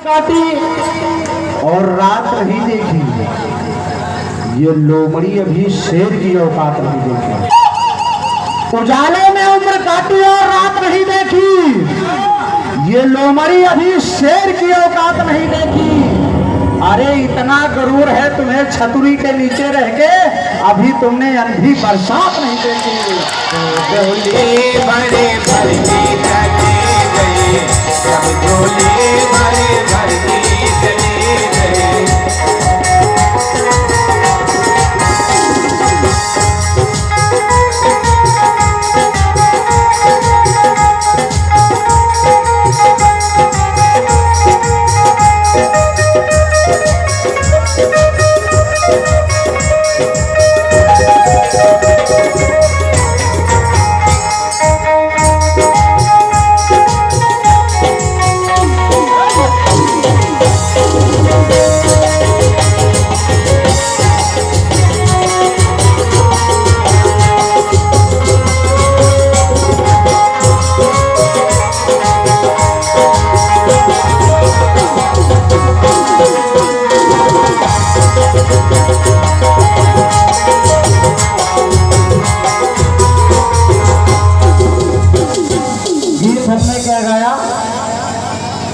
काटी और रात नहीं देखी। ये लोमड़ी अभी शेर की औकात नहीं देखी। उजाले में उम्र काटी और रात नहीं देखी। ये लोमड़ी अभी शेर की औकात नहीं देखी। अरे इतना गरूर है तुम्हें छतरी के नीचे रह के, अभी तुमने अंधी बरसात नहीं देखी। बड़े भरती चले गए, सब झोले बड़े भरती चले गए।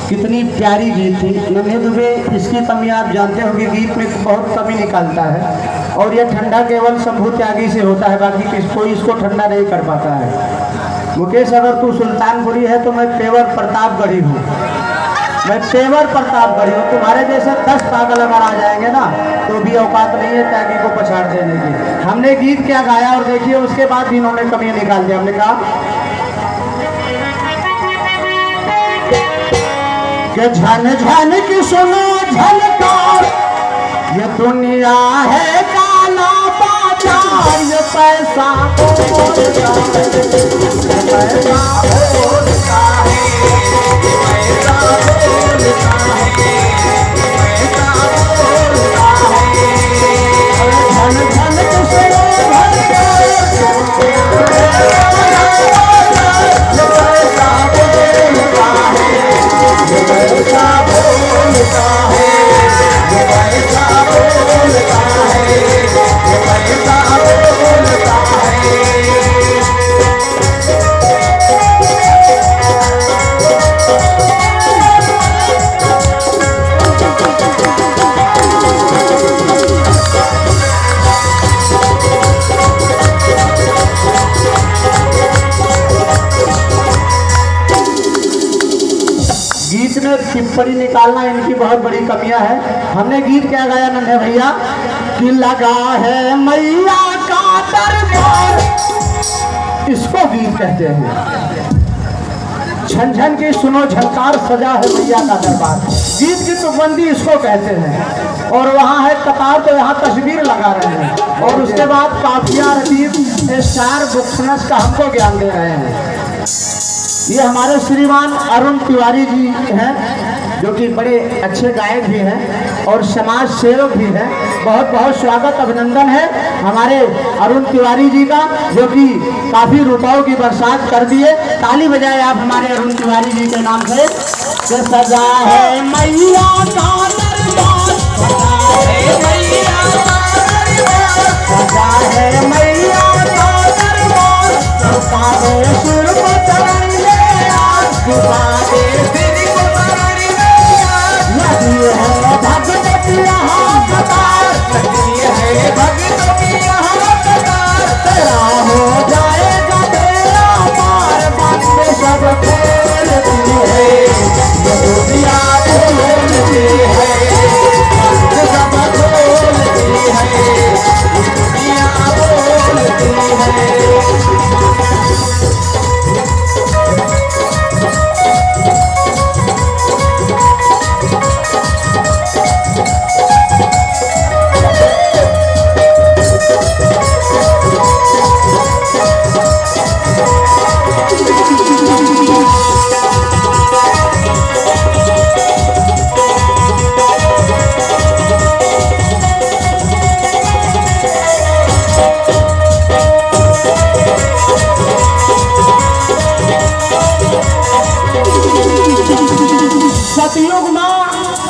कितनी प्यारी गीत थी। नन्हे दुबे इसकी कमी आप जानते हो कि गीत में बहुत कमी निकालता है और यह ठंडा केवल शंभू त्यागी से होता है, बाकी कोई इसको ठंडा नहीं कर पाता है। मुकेश, अगर तू सुल्तानपुरी है तो मैं पेवर प्रतापगढ़ी हूँ। मैं पेवर प्रतापगढ़ी हूँ। तुम्हारे जैसे 10 पागल अगर आ जाएंगे ना तो भी औकात नहीं है त्यागी को पछाड़ देने की। हमने गीत क्या गाया और देखिए उसके बाद भी इन्होंने कमी निकाल दिया। हमने कहा कि झन झन की सुनो झनकार, ये दुनिया है काला बाजार। ये पैसा बोलता है, ये पैसा बोलता है, ये पैसा बोलता है, ये पैसा बोलता है। झन झन की सुनो झनकार, ये पैसा बोलता है, ये पैसा बोलता है, ये पैसा बोलता है, ये पैसा बोलता है। गीत में टिप्पणी निकालना इनकी बहुत बड़ी कमियां है। हमने गीत क्या गाया नन्हे भैया कि लगा है मैया का दरबार, इसको गीत कहते हैं। झनझन की सुनो झनकार, सजा है मैया का दरबार, गीत की तुकबंदी इसको कहते हैं। और वहाँ है कतार तो यहाँ तस्वीर लगा रहे हैं और उसके बाद काफिया रतीब स्टार बुक्सनस का हमको ज्ञान दे रहे हैं। ये हमारे श्रीमान अरुण तिवारी जी हैं जो कि बड़े अच्छे गायक भी हैं और समाज सेवक भी हैं। बहुत बहुत स्वागत अभिनंदन है हमारे अरुण तिवारी जी का, जो कि काफ़ी रुपयों की बरसात कर दिए। ताली बजाए आप हमारे अरुण तिवारी जी के नाम से। सजा है मैया का दरबार, सजा है मैया का दरबार, सजा है मैया का दरबार, सारे सुर को चढ़ाई ले सारे तेरी को चढ़ाई ले लगी है भगत की यहाँ कतार, लगी है भगत की यहाँ कतार। तेरा हो जाएगा तेरा पार, बातें सब खोलती है, ये दुनिया खोलती है।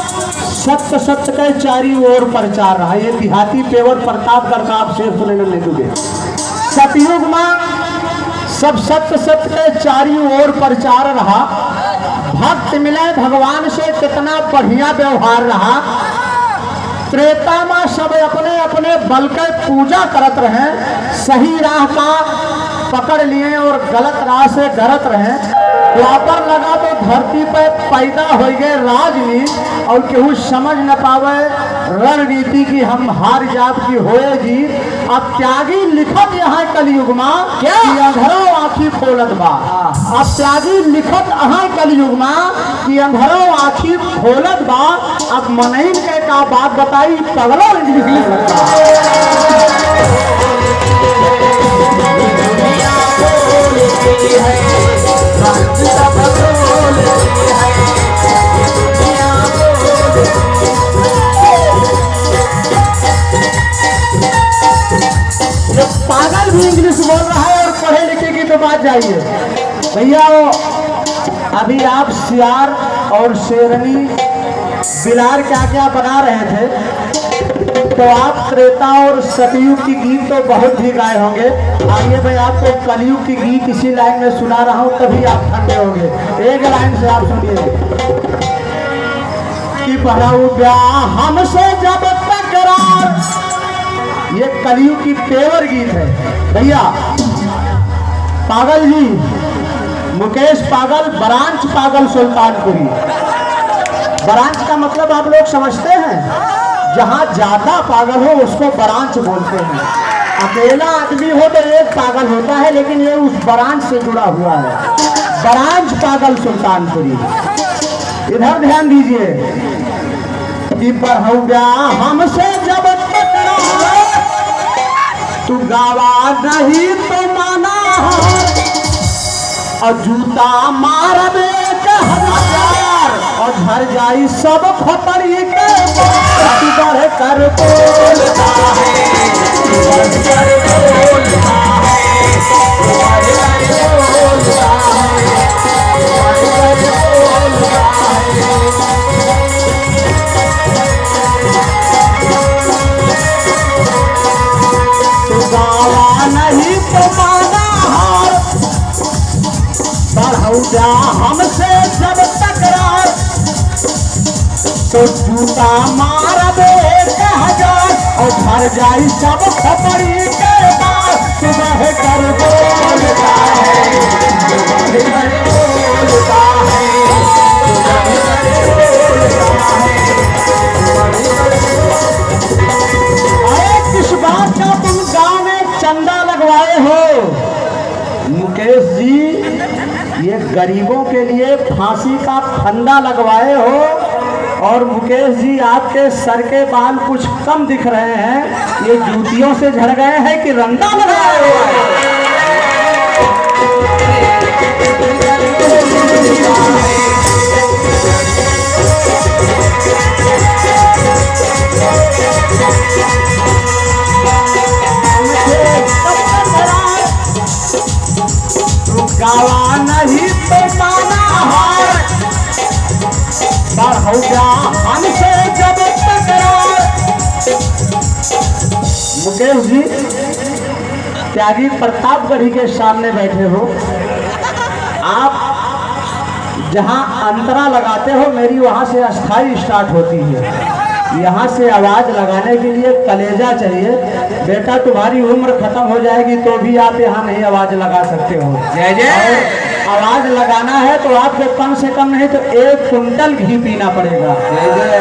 सत्य सत्य के चारी ओर प्रचार रहा। ये देहाती पेवर प्रतापगढ़ का आप शेर सुने नहीं दूंगे। सतयुग में सब सत्य सत्य के चारी ओर प्रचार रहा। भक्त मिले भगवान से कितना बढ़िया व्यवहार रहा। त्रेता में सब अपने अपने बल के पूजा करत रहे, सही राह का पकड़ लिए और गलत राह से डरत रहे। द्वापर लगा तो धरती पे पैदा हो गए राजनीति और केहू समझ न पावे रणनीति की हम हार जात की होए जी। अब त्यागी लिखत यहाँ कलयुग में क्या अंधरो आँखी खोलत बा। अब त्यागी लिखत यहाँ कलयुग में कि अंधरो आँखी खोलत बा। अब मनइन के का बात बताई पगलो इंग्लिश लगता पागल भी इंग्लिश बोल रहा है और पढ़े लिखे की तो बात जाइए भैया। वो अभी आप सियार और शेरनी बिलार क्या क्या बना रहे थे, तो आप त्रेता और सतयुग की गीत तो बहुत भी गाए होंगे। आइए मैं आपको कलयुग की गीत इसी लाइन में सुना रहा हूँ, तभी आप ठंडे होंगे। एक लाइन से आप सुनिए कि बढ़ाऊ ब्याह हमसे जब तकरार। ये कलयुग की पेवर गीत है भैया। पागल जी मुकेश पागल, ब्रांच पागल सुल्तानपुरी। ब्रांच का मतलब आप लोग समझते हैं, जहाँ ज्यादा पागल हो उसको ब्रांच बोलते हैं। अकेला आदमी हो तो एक पागल होता है, लेकिन ये उस ब्रांच से जुड़ा हुआ है। ब्रांच पागल सुल्तानपुरी। इधर ध्यान दीजिए कि बढ़ऊ ब्याह हमसे जब टकराए, तू गावा नहीं तो माना और जूता मार दे हजार और झर जाई सब खतरी के बढ़ कर बोलता है, बढ़ कर बोलता है, बढ़ कर बोलता है, बढ़ कर बोलता है। गावा नहीं तो माना हार, बढ़ऊ जा हमसे जब टकरार, तो जूता मार दे हजार और भर जाई सब खपड़ी के बाद। सुबह कर बोलता है, सुबह कर बोलता है, सुबह कर बोलता है। किस बात का तुम गांव में चंदा लगवाए हो? मुकेश जी ये गरीबों के लिए फांसी का फंदा लगवाए हो। और मुकेश जी आपके सर के बाल कुछ कम दिख रहे हैं, ये जूतियों से झड़ गए हैं कि रंदा लगाए हुए हैं? गावा नहीं तो माना हार, बढ़ऊ जा हमसे जब टकरार। मुकेश जी त्यागी प्रतापगढ़ी के सामने बैठे हो। आप जहां अंतरा लगाते हो मेरी वहां से अस्थाई स्टार्ट होती है। यहाँ से आवाज लगाने के लिए कलेजा चाहिए। बेटा तुम्हारी उम्र खत्म हो जाएगी तो भी आप यहाँ नहीं आवाज लगा सकते हो। जय जय। आवाज लगाना है तो आपको कम से कम नहीं तो 1 कुंटल घी पीना पड़ेगा। जय जय।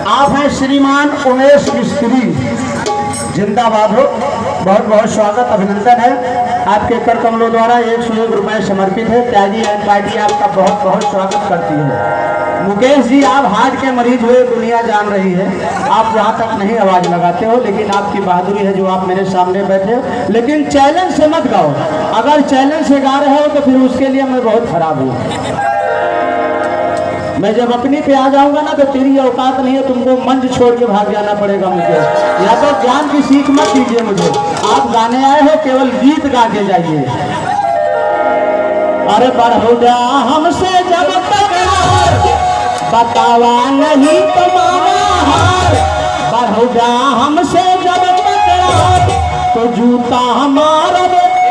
आप हैं श्रीमान उमेश मिस्त्री, जिंदाबाद हो। बहुत बहुत स्वागत अभिनंदन है। आपके कर कमलों द्वारा 101 रुपये समर्पित है। त्यागी एंड पार्टी आपका बहुत बहुत स्वागत करती है। मुकेश जी आप हार्ट के मरीज हुए दुनिया जान रही है, आप वहाँ तक नहीं आवाज लगाते हो, लेकिन आपकी बहादुरी है जो आप मेरे सामने बैठे हो। लेकिन चैलेंज से मत गाओ। अगर चैलेंज से गा रहे हो तो फिर उसके लिए मैं बहुत खराब हूँ। मैं जब अपनी पे आ जाऊंगा ना तो तेरी औकात नहीं है, तुमको मंच छोड़ के भाग जाना पड़ेगा मुझे। या तो ज्ञान की सीख मत दीजिए मुझे। आप गाने आए हो केवल गीत गा के जाइए। अरे बढ़ोगा हमसे जब तकरार, बतावा नहीं तो मामा हार। बढ़ोगा हमसे जब तकरार, तो जूता हमारा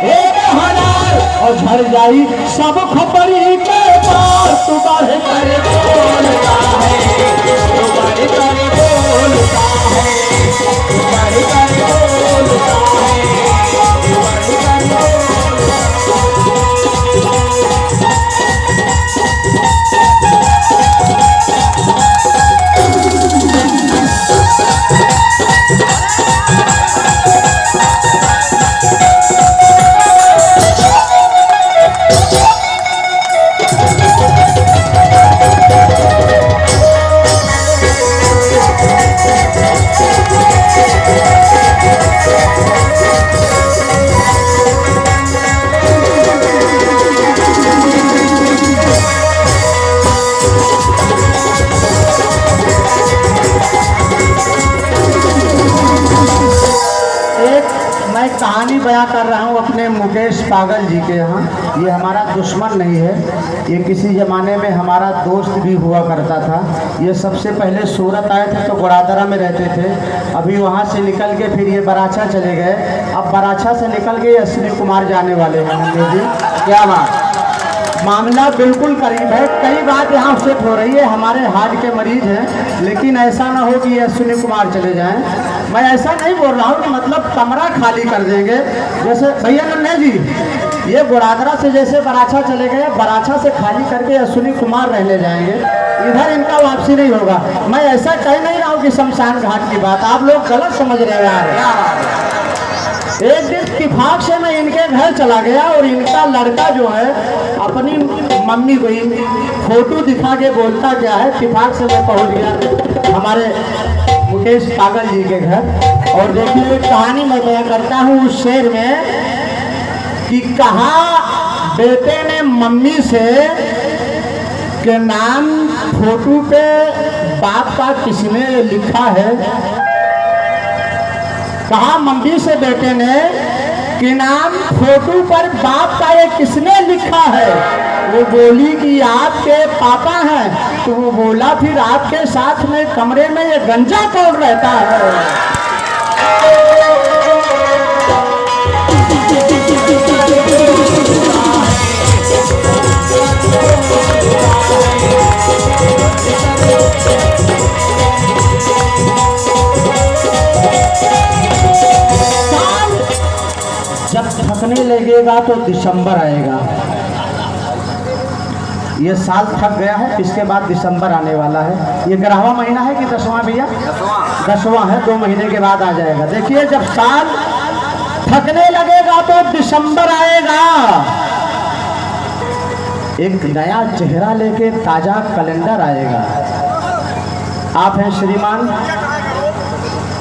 1000 और झड़ जाई सब खोपड़ी के पार। तू बढ़ कर बोलता है, तू बढ़ कर बोलता है, तू बढ़ कर बोलता है, तू बढ़ कर बोलता है। कहानी बयां कर रहा हूँ अपने मुकेश पागल जी के यहाँ। ये हमारा दुश्मन नहीं है, ये किसी ज़माने में हमारा दोस्त भी हुआ करता था। ये सबसे पहले सूरत आए थे तो गोड़ादरा में रहते थे, अभी वहाँ से निकल के फिर ये बराछा चले गए। अब बराछा से निकल के अश्विनी कुमार जाने वाले हैं नन्हे जी। क्या बात, मामला बिल्कुल करीब है, कई बात यहाँ सेट हो रही है। हमारे हार्ट के मरीज हैं, लेकिन ऐसा ना हो कि ये अश्विनी कुमार चले जाएं। मैं ऐसा नहीं बोल रहा हूँ कि मतलब कमरा खाली कर देंगे। जैसे भैया नन्हे जी, ये गोड़ादरा से जैसे बराछा चले गए, बराछा से खाली करके अश्विनी कुमार रहने जाएंगे, इधर इनका वापसी नहीं होगा। मैं ऐसा कह नहीं रहा हूँ कि शमशान घाट की बात, आप लोग गलत समझ रहे हैं। एक दिन इत्तेफाक से मैं इनके घर चला गया और इनका लड़का जो है अपनी मम्मी को फोटो दिखा के बोलता क्या है, इत्तेफाक से मैं पहुंच गया हमारे मुकेश पागल जी के घर। और देखिए कहानी मैं बयां करता हूँ उस शेर में कि कहा बेटे ने मम्मी से के नाम फोटो पे बाप का किसने लिखा है। कहा मम्मी से बेटे ने कि नाम फोटो पर बाप का ये किसने लिखा है। वो बोली कि आपके पापा हैं। तो वो बोला फिर आपके साथ में कमरे में ये गंजा कौन रहता है। जब थकने लगेगा तो दिसंबर आएगा। ये साल थक गया है, इसके बाद दिसंबर आने वाला है। ये 11वां महीना है कि 10वां भैया? 10वां है, 2 महीने के बाद आ जाएगा। देखिए जब साल थकने लगेगा तो दिसंबर आएगा। एक नया चेहरा लेके ताजा कैलेंडर आएगा। आप हैं श्रीमान,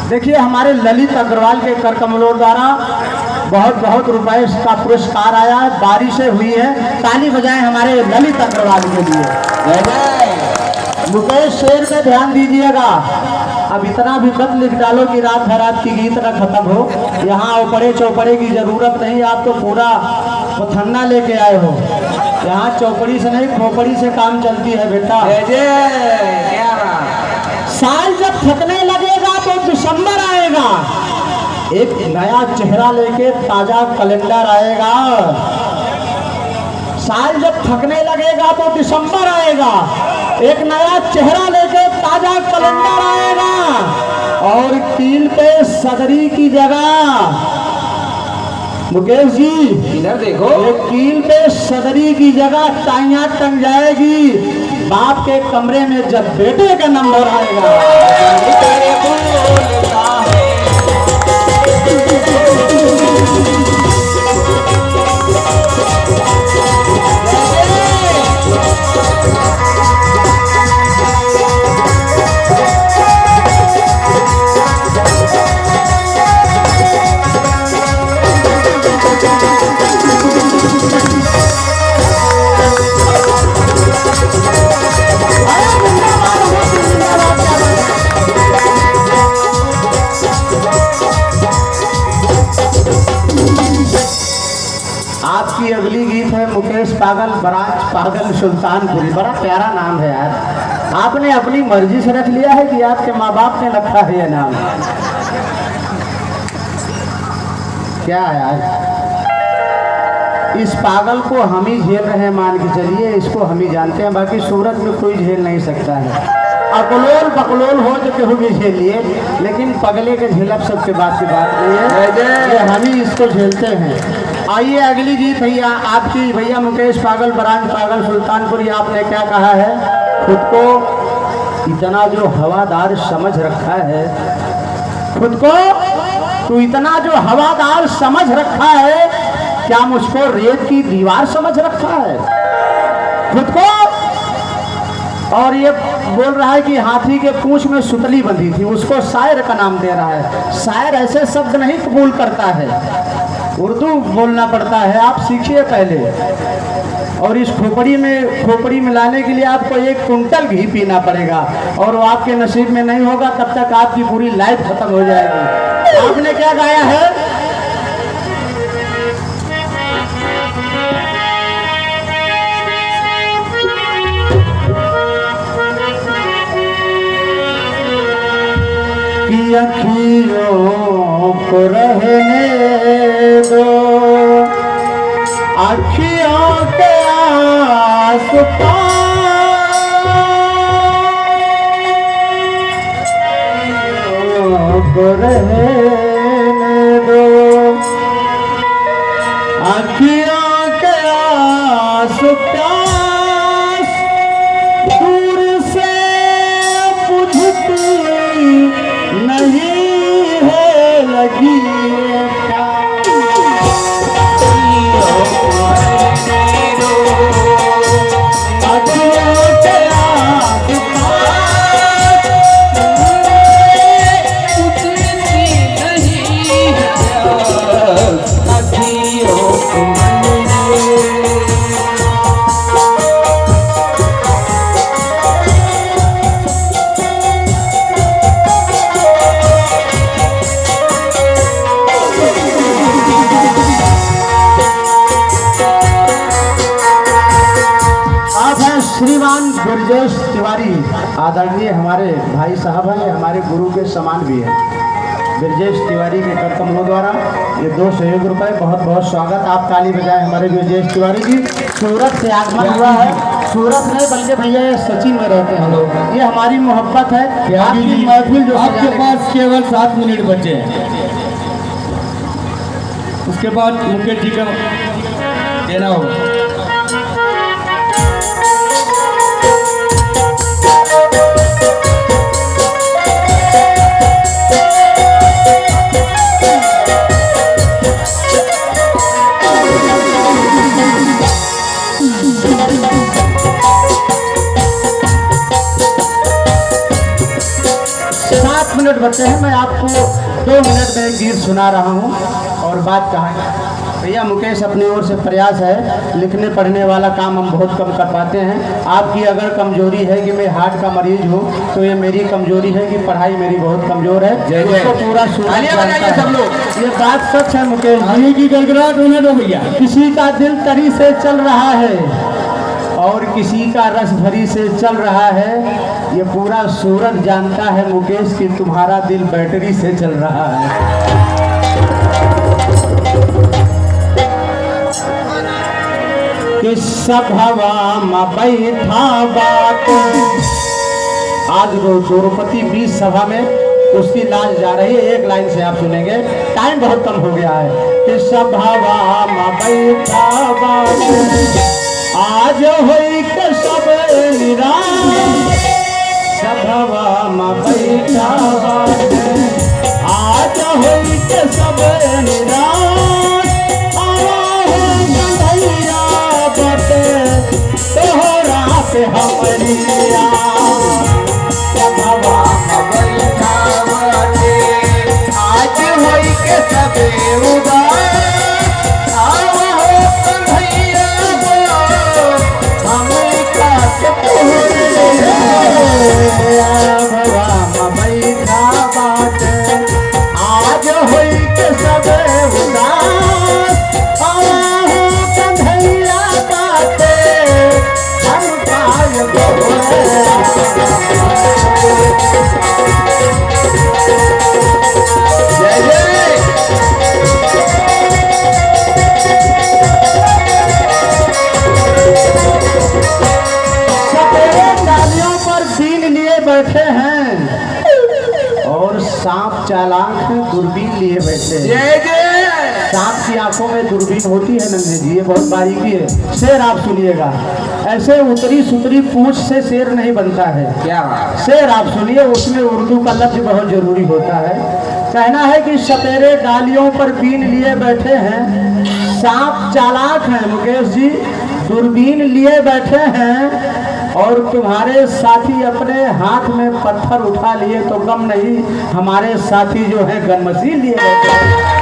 देखिए हमारे ललित अग्रवाल के कर कमलों द्वारा बहुत बहुत रुपए का पुरस्कार आया है, बारिश से हुई है। ताली बजाएं हमारे ललित अग्रवाल के लिए। मुकेश शेर में ध्यान दीजिएगा, अब इतना भी मत लिख डालो कि रात भर आपकी गीत न खत्म हो। यहाँ ऊपरे चौपड़े की जरूरत नहीं, आप तो पूरा पथन्ना लेके आए हो। यहाँ चौपड़ी से नहीं खोपड़ी से काम चलती है बेटा। साल जब थकने लगेगा तो दिसंबर आएगा। एक नया चेहरा लेके ताजा कैलेंडर आएगा। साल जब थकने लगेगा तो दिसंबर आएगा। एक नया चेहरा लेके ताजा कैलेंडर आएगा। और कील पे सदरी की जगह, मुकेश जी इधर देखो, एक कील पे सदरी की जगह टाइयां टंग जाएगी बाप के कमरे में जब बेटे का नंबर आएगा। सुल्तानपुरी, बड़ा प्यारा नाम है यार। आपने अपनी मर्जी से रख लिया है कि आपके माँ बाप ने रखा है ये नाम? क्या यार, इस पागल को हम ही झेल रहे हैं, मान के चलिए, इसको हम ही जानते हैं, बाकी सूरत में कोई झेल नहीं सकता है। अकलोल बकलोल हो जो केहू भी झेल लिए, लेकिन पगले के झेलब सबके बात की बात नहीं है, ये हम ही इसको झेलते हैं। आइए अगली गीत भैया आपकी, भैया मुकेश पागल ब्रांच पागल सुल्तानपुरी, आपने क्या कहा है? खुद को इतना जो हवादार समझ रखा है, खुद को तू इतना जो हवादार समझ रखा है, क्या मुझको रेत की दीवार समझ रखा है खुद को? और ये बोल रहा है कि हाथी के पूंछ में सुतली बंधी थी, उसको शायर का नाम दे रहा है। शायर ऐसे शब्द नहीं कबूल करता है, उर्दू बोलना पड़ता है, आप सीखिए पहले। और इस खोपड़ी में लाने के लिए आपको 1 कुंटल घी पीना पड़ेगा, और वो आपके नसीब में नहीं होगा, तब तक आपकी पूरी लाइफ खत्म हो जाएगी। आपने क्या गाया है? कि अखियों को रहने दो, अखियों के आस को रहने दो, अखियों के आस पास दूर से बुझती नहीं है लगी श्रीमान ब्रजेश तिवारी, आदरणीय हमारे भाई साहब हैं, हमारे गुरु के समान भी हैं। ब्रजेश तिवारी के कर कमलों द्वारा ये 2 सहयोग रुपये, बहुत बहुत स्वागत। आप ताली बजाएं हमारे ब्रजेश तिवारी जी। सूरत से आगमन हुआ है, सूरत नहीं बल्कि भैया ये सचिन में रहते हैं लोग, ये हमारी मोहब्बत है। आपकी महफिल जो आपके पास केवल 7 मिनट बचे हैं, उसके बाद मुकेश जी का देना होगा। मिनट बचे हैं, मैं आपको 2 मिनट में गीत सुना रहा हूं और बात कहा। भैया मुकेश अपनी ओर से प्रयास है, लिखने पढ़ने वाला काम हम बहुत कम कर पाते हैं। आपकी अगर कमजोरी है कि मैं हार्ट का मरीज हूँ, तो ये मेरी कमजोरी है कि पढ़ाई मेरी बहुत कमजोर है। इसको पूरा सब लोग, ये बात सच है मुकेश जी की। गड़गड़ाहट होने दो भैया। किसी का दिल तरी से चल रहा है और किसी का रस भरी से चल रहा है, ये पूरा सूरत जानता है मुकेश कि तुम्हारा दिल बैटरी से चल रहा है। कि सब हवा में बैठा बात, आज द्रौपदी 20 सभा में उसकी लाज जा रही है, एक लाइन से आप सुनेंगे, टाइम बहुत कम हो गया है। कि सब हवा में बैठा बात, आज होई के सब निराश, सब हवा में बैठा बात, आज होई के सब निराश, तोहरा पे हमरिया, सब हवा में बैठा बात, आज होई के सब उदास, आज होई के सब चालाक दूरबीन लिए बैठे हैं। जय जय। सांप की आंखों में दूरबीन होती है नन्हे जी, ये बहुत बारीकी है। शेर आप सुनिएगा, ऐसे उतरी सुतरी पूंछ से शेर नहीं बनता है। क्या बात? शेर आप सुनिए, उसमें उर्दू का लफ्ज बहुत जरूरी होता है। कहना है कि सपेरे डालियों पर बीन लिए बैठे हैं, सांप चालाक हैं मुकेश जी, दूरबीन लिए बैठे हैं, और तुम्हारे साथी अपने हाथ में पत्थर उठा लिए तो कम नहीं, हमारे साथी जो है गनमसी लिए बैठे हैं।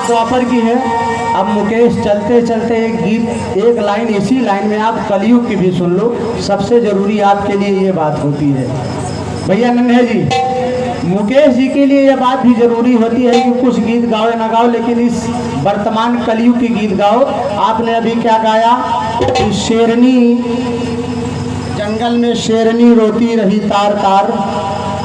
द्वापर की है। अब मुकेश चलते चलते एक गीत, एक लाइन, इसी लाइन में आप कलयुग की भी सुन लो, सबसे जरूरी आपके लिए ये बात होती है भैया नन्हे जी। मुकेश जी के लिए यह बात भी जरूरी होती है कि कुछ गीत गाओ ना गाओ, लेकिन इस वर्तमान कलयुग की गीत गाओ। आपने अभी क्या गाया कि शेरनी जंगल में शेरनी रोती रही तार तार,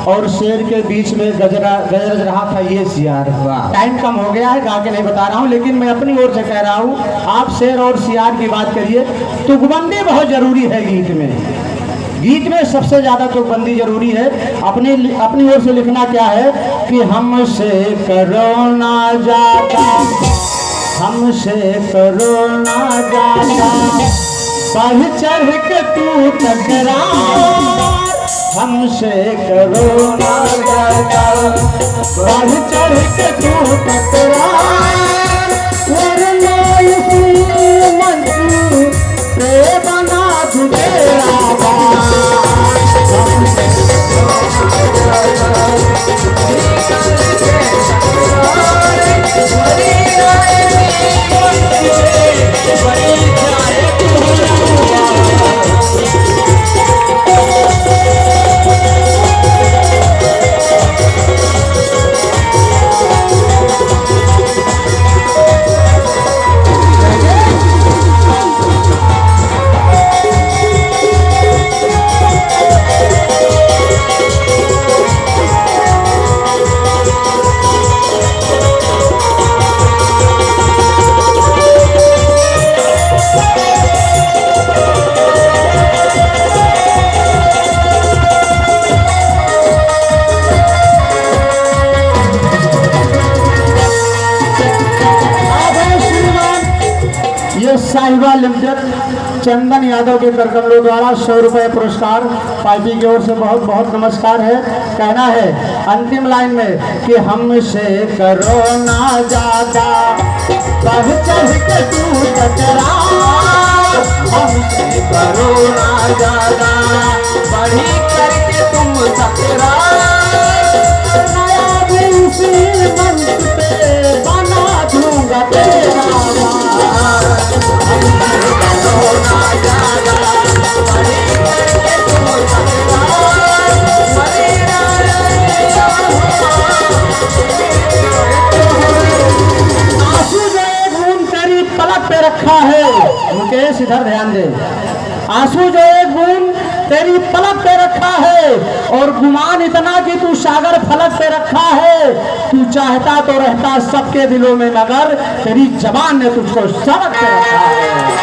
और शेर के बीच में गरज रहा था ये सियार। टाइम कम हो गया है, गा के नहीं बता रहा हूँ, लेकिन मैं अपनी ओर से कह रहा हूँ, आप शेर और सियार की बात करिए। तुकबंदी बहुत जरूरी है गीत में। गीत में सबसे ज्यादा तुकबंदी जरूरी है। अपनी ओर से लिखना क्या है कि हमसे करो ना जाता, हमसे करो ना जाता, बढ़ चढ़ के तू टकरार, हमसे करो ना जाता, बढ़ चढ़ के तू टकरार, वरना इसी मंच पे बना दूं तेरा बार। हमसे करो ना साहिबा लिमिटेड चंदन यादव के करकमलों द्वारा 100 रुपये पुरस्कार पार्टी की ओर से बहुत बहुत नमस्कार है। कहना है अंतिम लाइन में कि हमसे करो ना ज्यादा, बढ़ चढ़ के तू टकरार, हमसे करो ना ज्यादा, बढ़ी करके तुम टकरार, नया भी उसी मंच पे बना दूंगा तेरा बार। रखा है मुकेश, इधर ध्यान दे, आंसू जो एक बूंद तेरी पलक पे रखा है, और गुमान इतना कि तू सागर फलक पे रखा है, तू चाहता तो रहता सबके दिलों में, मगर तेरी जबान ने तुझको सड़क पे रखा है।